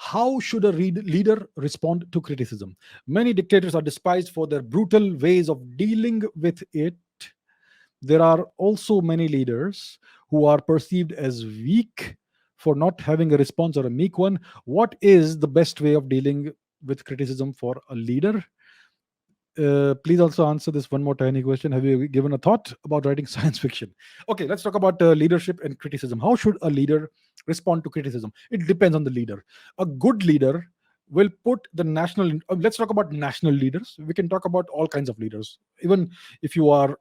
How should a leader respond to criticism? Many dictators are despised for their brutal ways of dealing with it. There are also many leaders who are perceived as weak for not having a response or a meek one. What is the best way of dealing with criticism for a leader? Please also answer this one more tiny question. Have you given a thought about writing science fiction? Okay, let's talk about leadership and criticism. How should a leader respond to criticism? It depends on the leader. A good leader will put the let's talk about national leaders. We can talk about all kinds of leaders. Even if you are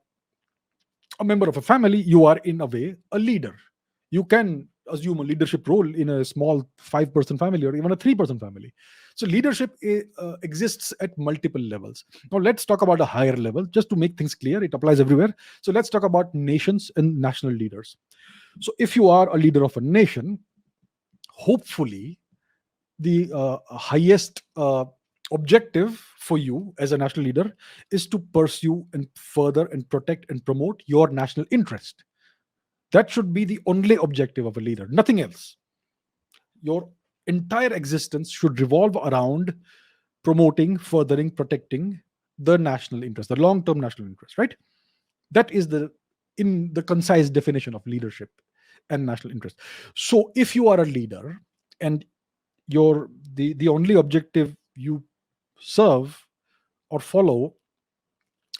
a member of a family, you are in a way a leader. You can assume a leadership role in a small 5-person family or even a 3-person family. So leadership exists at multiple levels. Now let's talk about a higher level just to make things clear. It applies everywhere. So let's talk about nations and national leaders. So if you are a leader of a nation, hopefully the highest objective for you as a national leader is to pursue and further and protect and promote your national interest. That should be the only objective of a leader, nothing else. Your entire existence should revolve around promoting, furthering, protecting the national interest, the long term national interest, right? That is in the concise definition of leadership and national interest. So if you are a leader and the only objective you serve or follow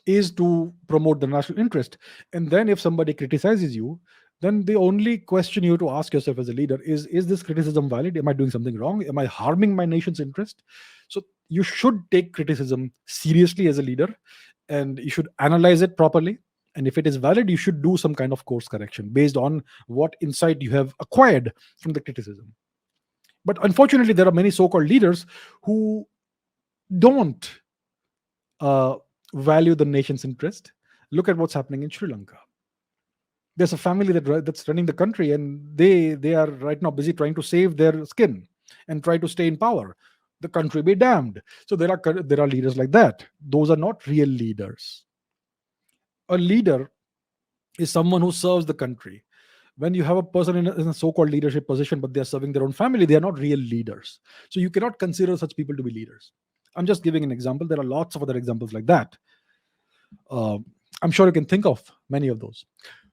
is to promote the national interest, and then if somebody criticizes you, then the only question you have to ask yourself as a leader is this criticism valid? Am I doing something wrong? Am I harming my nation's interest? So you should take criticism seriously as a leader, and you should analyze it properly, and if it is valid, you should do some kind of course correction based on what insight you have acquired from the criticism. But unfortunately, there are many so-called leaders who don't uh, value the nation's interest. Look at what's happening in Sri Lanka. There's a family that's running the country, and they are right now busy trying to save their skin and try to stay in power. The country be damned. So there are leaders like that. Those are not real leaders. A leader is someone who serves the country. When you have a person in a so-called leadership position, but they are serving their own family, they are not real leaders. So you cannot consider such people to be leaders. I'm just giving an example. There are lots of other examples like that. Uh, I'm sure you can think of many of those.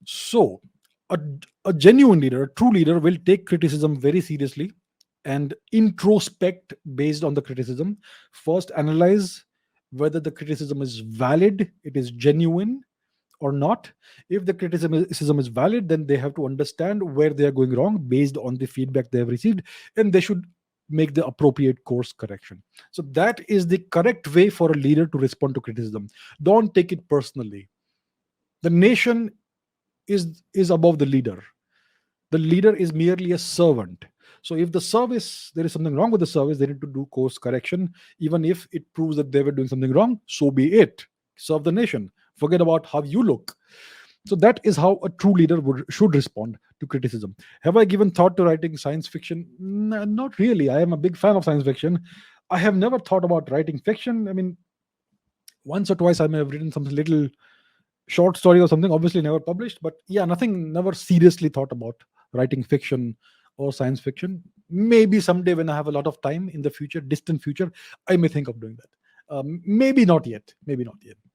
So a, a genuine leader, a true leader, will take criticism very seriously and introspect based on the criticism. First, analyze whether the criticism is valid, it is genuine or not. If the criticism is valid, then they have to understand where they are going wrong based on the feedback they have received, and they should make the appropriate course correction. So that is the correct way for a leader to respond to criticism. Don't take it personally. The nation is above the leader. The leader is merely a servant. So if the service, there is something wrong with the service, they need to do course correction. Even if it proves that they were doing something wrong, so be it. Serve the nation. Forget about how you look. So that is how a true leader should respond to criticism. Have I given thought to writing science fiction? Not really. I am a big fan of science fiction. I have never thought about writing fiction. I mean, once or twice I may have written some little short story or something, obviously never published, but yeah, nothing, never seriously thought about writing fiction or science fiction. Maybe someday when I have a lot of time in the future, distant future, I may think of doing that. Maybe not yet. Maybe not yet.